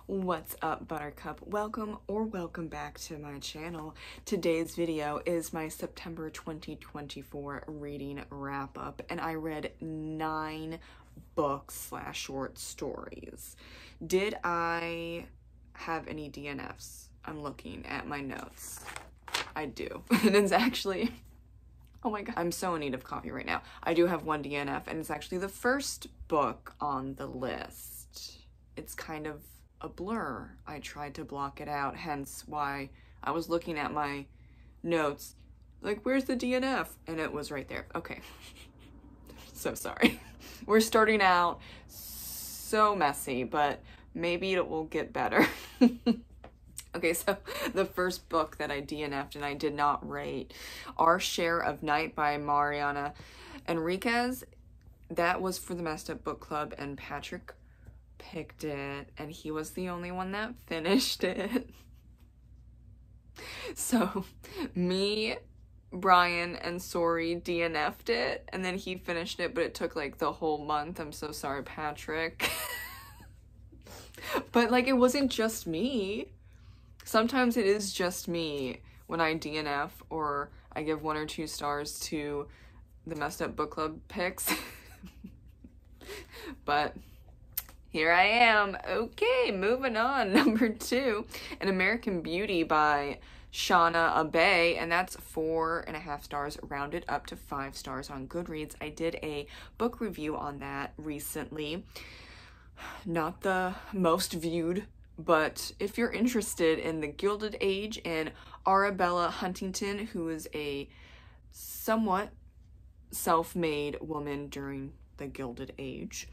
What's up, Buttercup? Welcome back to my channel. Today's video is my September 2024 reading wrap-up, and I read 9 books/short stories. Did I have any DNFs? I'm looking at my notes. I do. And it's actually, oh my god, I'm so in need of coffee right now. I do have one DNF, and it's actually the first book on the list. It's kind of a blur. I tried to block it out, hence why I was looking at my notes like, where's the DNF? And it was right there. Okay. So sorry. We're starting out so messy, but maybe it will get better. Okay, so the first book that I DNF'd and I did not rate, Our Share of Night by Mariana Enriquez. That was for the Messed Up Book Club, and Patrick picked it, and he was the only one that finished it. So me, Brian, and Sori DNF'd it, and then he finished it, but it took like the whole month. I'm so sorry, Patrick. But like, it wasn't just me. Sometimes it is just me when I DNF or I give 1 or 2 stars to the Messed Up Book Club picks. But here I am. Okay, moving on. Number 2, An American Beauty by Shauna Abe, and that's 4.5 stars, rounded up to 5 stars on Goodreads. I did a book review on that recently. Not the most viewed, but if you're interested in the Gilded Age and Arabella Huntington, who is a somewhat self-made woman during the Gilded Age,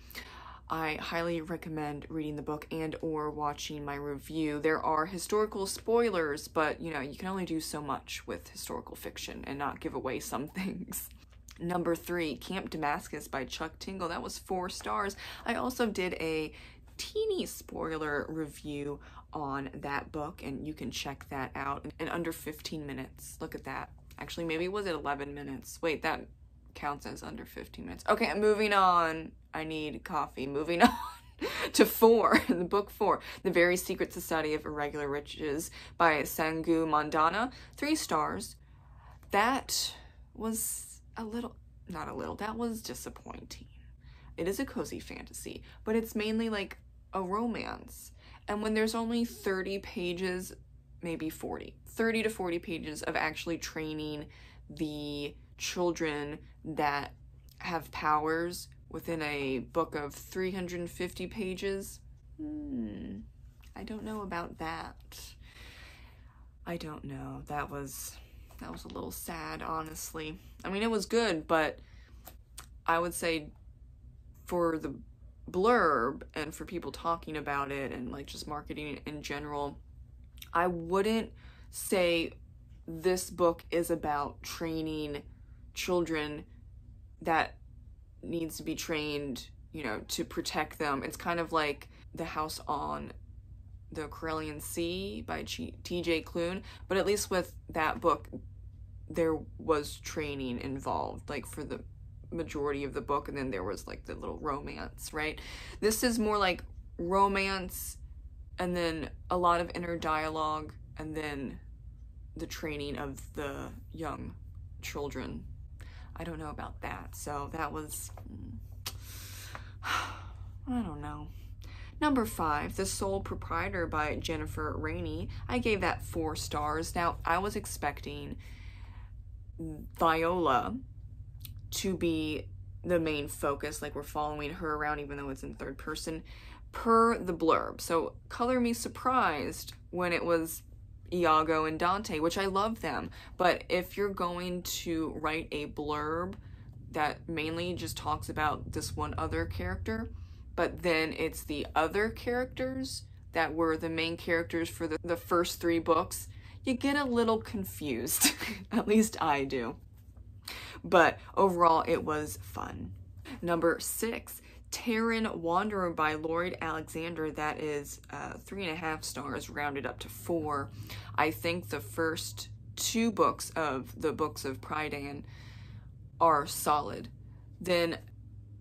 I highly recommend reading the book and or watching my review. There are historical spoilers, but you know, you can only do so much with historical fiction and not give away some things. Number 3, Camp Damascus by Chuck Tingle. That was 4 stars. I also did a teeny spoiler review on that book, and you can check that out in under 15 minutes. Look at that. Actually, maybe it was at 11 minutes. Wait, that counts as under 15 minutes. Okay, moving on. I need coffee. Moving on to 4, the book 4, The Very Secret Society of Irregular Riches by Sangu Mandana. 3 stars. That was that was disappointing. It is a cozy fantasy, but it's mainly like a romance. And when there's only 30 pages, maybe 40, 30 to 40 pages of actually training the children that have powers within a book of 350 pages, I don't know about that. I don't know. That was a little sad, honestly. I mean, it was good, but I would say for the blurb and for people talking about it and like just marketing it in general, I wouldn't say this book is about training children that needs to be trained, you know, to protect them. It's kind of like The House on the Corellian Sea by T.J. Klune, but at least with that book, there was training involved, like for the majority of the book, and then there was like the little romance, right? This is more like romance and then a lot of inner dialogue and then the training of the young children. I don't know about that, so that was, I don't know. Number 5, The Sole Proprietor by Jennifer Rainey. I gave that 4 stars. Now, I was expecting Viola to be the main focus, like we're following her around even though it's in 3rd person per the blurb. So color me surprised when it was Iago and Dante, which I love them, but if you're going to write a blurb that mainly just talks about this one other character, but then it's the other characters that were the main characters for the first 3 books, you get a little confused. At least I do. But overall, it was fun. Number 6, Terran Wanderer by Lloyd Alexander. That is 3.5 stars, rounded up to 4. I think the first 2 books of the Books of Prydan are solid. Then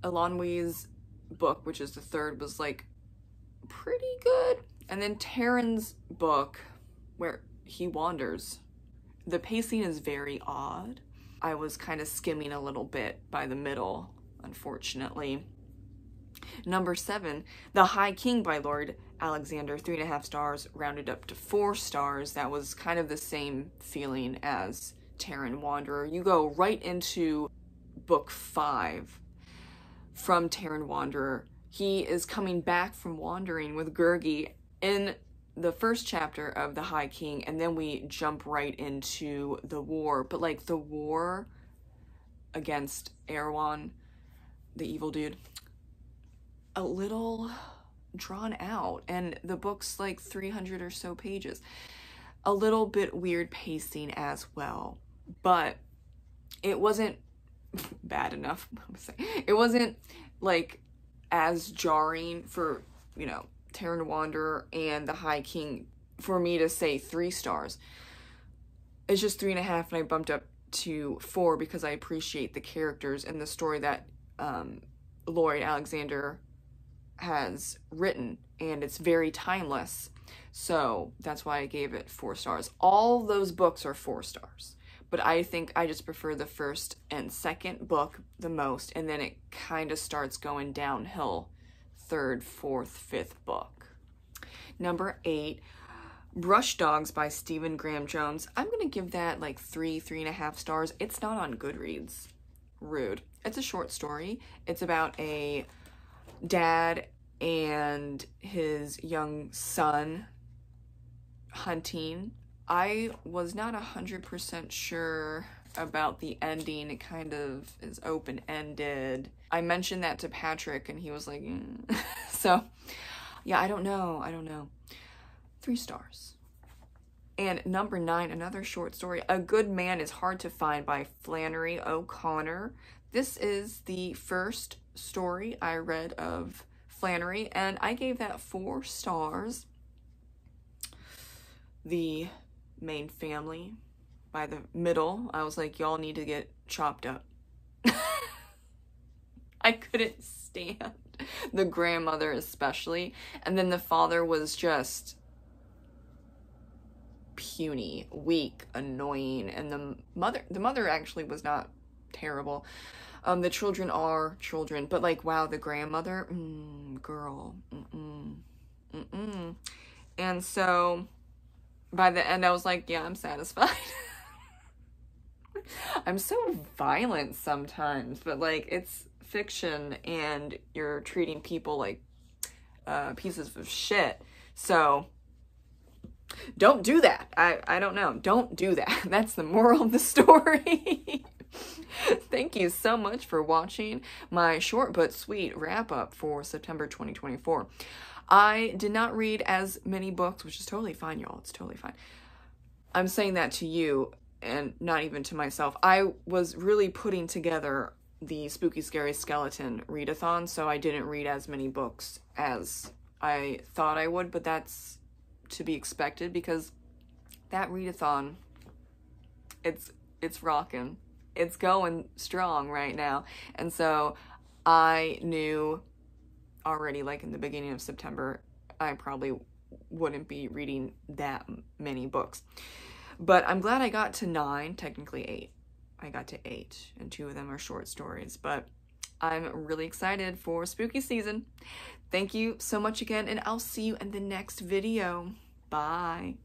Elanwee's book, which is the 3rd, was like pretty good. And then Taryn's book, where he wanders, the pacing is very odd. I was kind of skimming a little bit by the middle, unfortunately. Number 7, The High King by Lord Alexander, 3.5 stars, rounded up to 4 stars. That was kind of the same feeling as Taryn Wanderer. You go right into book 5 from Taryn Wanderer. He is coming back from wandering with Gurgi in the first chapter of The High King, and then we jump right into the war. But like the war against Erewhon, the evil dude, a little drawn out, and the book's like 300 or so pages. A little bit weird pacing as well, but it wasn't bad enough. It wasn't like as jarring for, you know, Taryn Wanderer and The High King for me to say 3 stars. It's just 3.5, and I bumped up to 4 because I appreciate the characters and the story that Lord Alexander has written, and it's very timeless. So that's why I gave it 4 stars. All those books are 4 stars, but I think I just prefer the first and second book the most, and then it kind of starts going downhill. 3rd, 4th, 5th book. Number 8, Brush Dogs by Stephen Graham Jones. I'm gonna give that like 3.5 stars. It's not on Goodreads. Rude. It's a short story. It's about a dad and his young son hunting. I was not 100% sure about the ending. It kind of is open-ended. I mentioned that to Patrick and he was like, So yeah, I don't know. 3 stars. And number 9, another short story, A Good Man is Hard to Find by Flannery O'Connor. This is the first story I read of Flannery, and I gave that 4 stars. The main family by the middle, I was like, y'all need to get chopped up. I couldn't stand the grandmother especially, and then the father was just puny, weak, annoying, and the mother actually was not terrible. The children are children, but like, wow, the grandmother, girl, And so by the end I was like, yeah, I'm satisfied. I'm so violent sometimes, but like, it's fiction and you're treating people like pieces of shit, so don't do that. I don't know, don't do that. That's the moral of the story. Thank you so much for watching my short but sweet wrap-up for September 2024. I did not read as many books, which is totally fine, y'all. It's totally fine. I'm saying that to you and not even to myself. I was really putting together the Spooky Scary Skeleton readathon, so I didn't read as many books as I thought I would, but that's to be expected because that readathon, it's rocking. It's going strong right now. And so I knew already, like in the beginning of September, I probably wouldn't be reading that many books. But I'm glad I got to 9, technically 8. I got to 8, and 2 of them are short stories. But I'm really excited for spooky season. Thank you so much again, and I'll see you in the next video. Bye.